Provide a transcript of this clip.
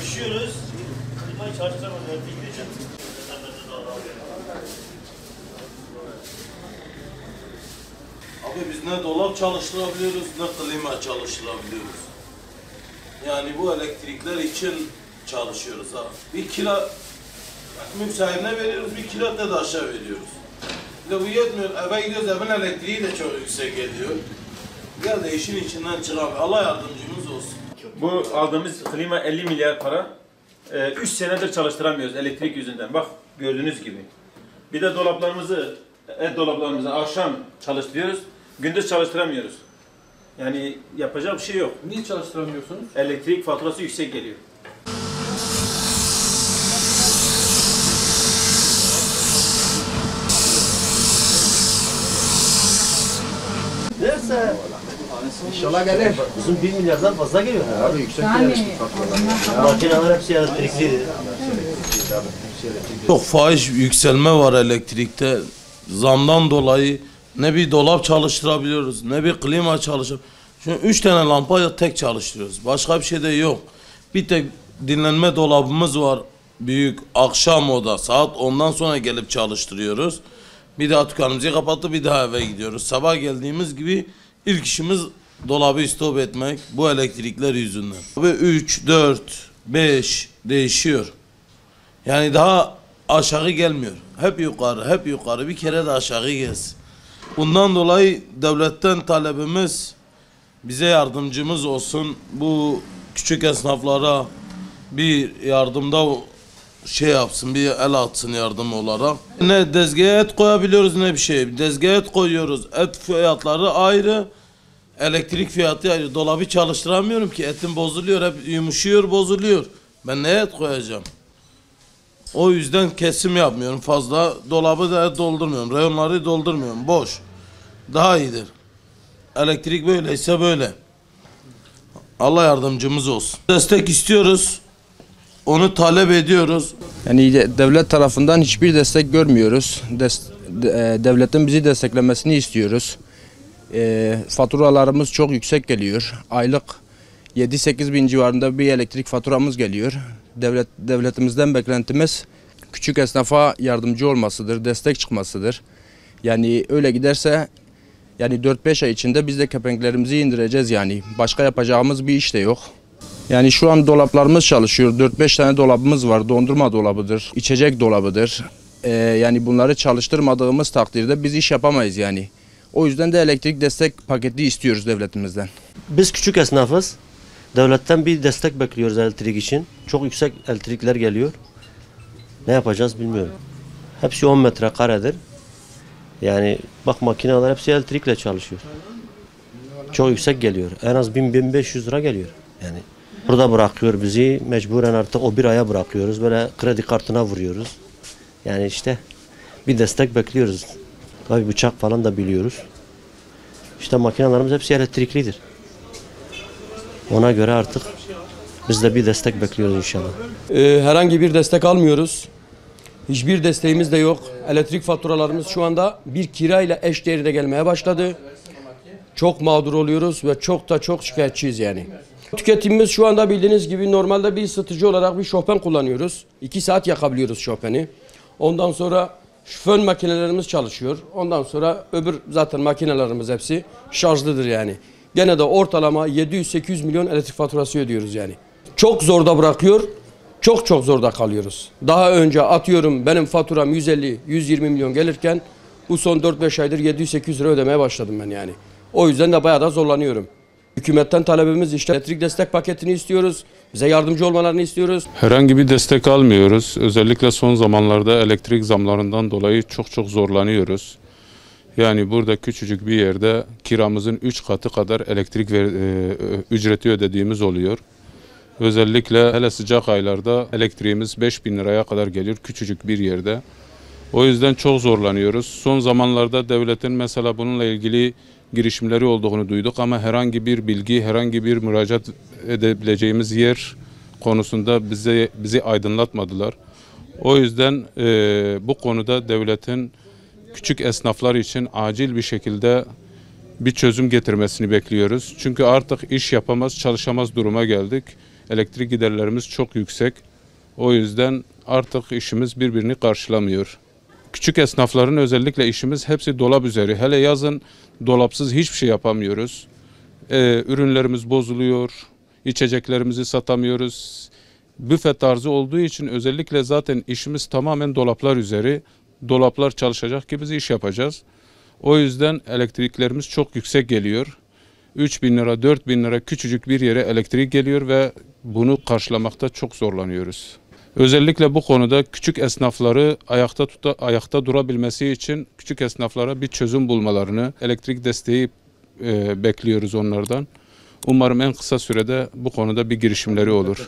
Üşüyoruz. Klimayı çalıştıramaz. Abi biz ne dolap çalıştırabiliyoruz ne klima çalıştırabiliyoruz. Yani bu elektrikler için çalışıyoruz ha. Bir kilo mülk sahibine veriyoruz, bir kilo da aşağı veriyoruz. Bir de bu yetmiyor. Eve gidiyoruz, evin elektriği de çok yüksek geliyor. Ya da işin içinden çıkamıyor. Allah yardımcımız olsun. Bu aldığımız klima 50 milyar para. 3 senedir çalıştıramıyoruz elektrik yüzünden. Bak gördüğünüz gibi. Bir de dolaplarımızı akşam çalıştırıyoruz. Gündüz çalıştıramıyoruz. Yani yapacak bir şey yok. Niye çalıştıramıyorsunuz? Elektrik faturası yüksek geliyor. Neyse. İnşallah gelir. Bizim 1 milyardan fazla geliyor. Abi yüksek gelir. Makineler hepsi elektrikliydi. Çok fahiş yükselme var elektrikte. Zamdan dolayı ne bir dolap çalıştırabiliyoruz, ne bir klima çalıştırabiliyoruz. Şimdi 3 tane lampa tek çalıştırıyoruz. Başka bir şey de yok. Bir tek dinlenme dolabımız var. Büyük akşam oda saat 10'dan sonra gelip çalıştırıyoruz. Bir daha dükkanımızı kapatıp bir daha eve gidiyoruz. Sabah geldiğimiz gibi ilk işimiz dolabı stop etmek bu elektrikler yüzünden. 3, 4, 5 değişiyor. Yani daha aşağı gelmiyor. Hep yukarı, hep yukarı. Bir kere de aşağı gelsin. Bundan dolayı devletten talebimiz bize yardımcımız olsun. Bu küçük esnaflara bir yardımda şey yapsın, bir el atsın yardım olarak. Ne tezgaha et koyabiliyoruz ne bir şey. Tezgaha et koyuyoruz. Et fiyatları ayrı. Elektrik fiyatı ayrı. Dolabı çalıştıramıyorum ki. Etim bozuluyor. Hep yumuşuyor, bozuluyor. Ben neye et koyacağım? O yüzden kesim yapmıyorum fazla. Dolabı da doldurmuyorum. Reyonları doldurmuyorum. Boş. Daha iyidir. Elektrik böyleyse böyle. Allah yardımcımız olsun. Destek istiyoruz. Onu talep ediyoruz. Yani devlet tarafından hiçbir destek görmüyoruz. Devletin bizi desteklemesini istiyoruz. Faturalarımız çok yüksek geliyor. Aylık 7-8 bin civarında bir elektrik faturamız geliyor. Devletimizden beklentimiz küçük esnafa yardımcı olmasıdır, destek çıkmasıdır. Yani öyle giderse yani 4-5 ay içinde biz de kepenklerimizi indireceğiz yani. Başka yapacağımız bir iş de yok. Yani şu an dolaplarımız çalışıyor. 4-5 tane dolabımız var. Dondurma dolabıdır, içecek dolabıdır. Yani bunları çalıştırmadığımız takdirde biz iş yapamayız yani. O yüzden de elektrik destek paketi istiyoruz devletimizden. Biz küçük esnafız. Devletten bir destek bekliyoruz elektrik için. Çok yüksek elektrikler geliyor. Ne yapacağız bilmiyorum. Hepsi 10 metrekaredir. Yani bak makineler hepsi elektrikle çalışıyor. Çok yüksek geliyor. En az 1000-1500 lira geliyor. Yani burada bırakıyor bizi. Mecburen artık o bir aya bırakıyoruz. Böyle kredi kartına vuruyoruz. Yani işte bir destek bekliyoruz. Tabii bıçak falan da biliyoruz. İşte makinelerimiz hepsi elektriklidir. Ona göre artık biz de bir destek bekliyoruz inşallah. Herhangi bir destek almıyoruz. Hiçbir desteğimiz de yok. Elektrik faturalarımız şu anda bir kirayla eşdeğerde gelmeye başladı. Çok mağdur oluyoruz ve çok şikayetçiyiz yani. Tüketimimiz şu anda bildiğiniz gibi normalde bir ısıtıcı olarak bir şofben kullanıyoruz. 2 saat yakabiliyoruz şofbeni. Ondan sonra fön makinelerimiz çalışıyor. Ondan sonra öbür zaten makinelerimiz hepsi şarjlıdır yani. Gene de ortalama 700-800 milyon elektrik faturası ödüyoruz yani. Çok zorda bırakıyor, çok zorda kalıyoruz. Daha önce atıyorum benim faturam 150-120 milyon gelirken bu son 4-5 aydır 700-800 lira ödemeye başladım ben yani. O yüzden de bayağı da zorlanıyorum. Hükümetten talebimiz işte elektrik destek paketini istiyoruz. Bize yardımcı olmalarını istiyoruz. Herhangi bir destek almıyoruz. Özellikle son zamanlarda elektrik zamlarından dolayı çok zorlanıyoruz. Yani burada küçücük bir yerde kiramızın 3 katı kadar elektrik ücreti ödediğimiz oluyor. Özellikle hele sıcak aylarda elektriğimiz 5.000 liraya kadar geliyor küçücük bir yerde. O yüzden çok zorlanıyoruz. Son zamanlarda devletin mesela bununla ilgili girişimleri olduğunu duyduk ama herhangi bir bilgi, herhangi bir müracaat edebileceğimiz yer konusunda bizi aydınlatmadılar. O yüzden bu konuda devletin küçük esnaflar için acil bir şekilde bir çözüm getirmesini bekliyoruz. Çünkü artık iş yapamaz, çalışamaz duruma geldik. Elektrik giderlerimiz çok yüksek. O yüzden artık işimiz birbirini karşılamıyor. Küçük esnafların özellikle işimiz hepsi dolap üzeri. Hele yazın dolapsız hiçbir şey yapamıyoruz. Ürünlerimiz bozuluyor, içeceklerimizi satamıyoruz. Büfe tarzı olduğu için özellikle zaten işimiz tamamen dolaplar üzeri. Dolaplar çalışacak ki biz iş yapacağız. O yüzden elektriklerimiz çok yüksek geliyor. 3.000 lira, 4.000 lira küçücük bir yere elektrik geliyor ve bunu karşılamakta çok zorlanıyoruz. Özellikle bu konuda küçük esnafları ayakta durabilmesi için küçük esnaflara bir çözüm bulmalarını, elektrik desteği bekliyoruz onlardan. Umarım en kısa sürede bu konuda bir girişimleri olur.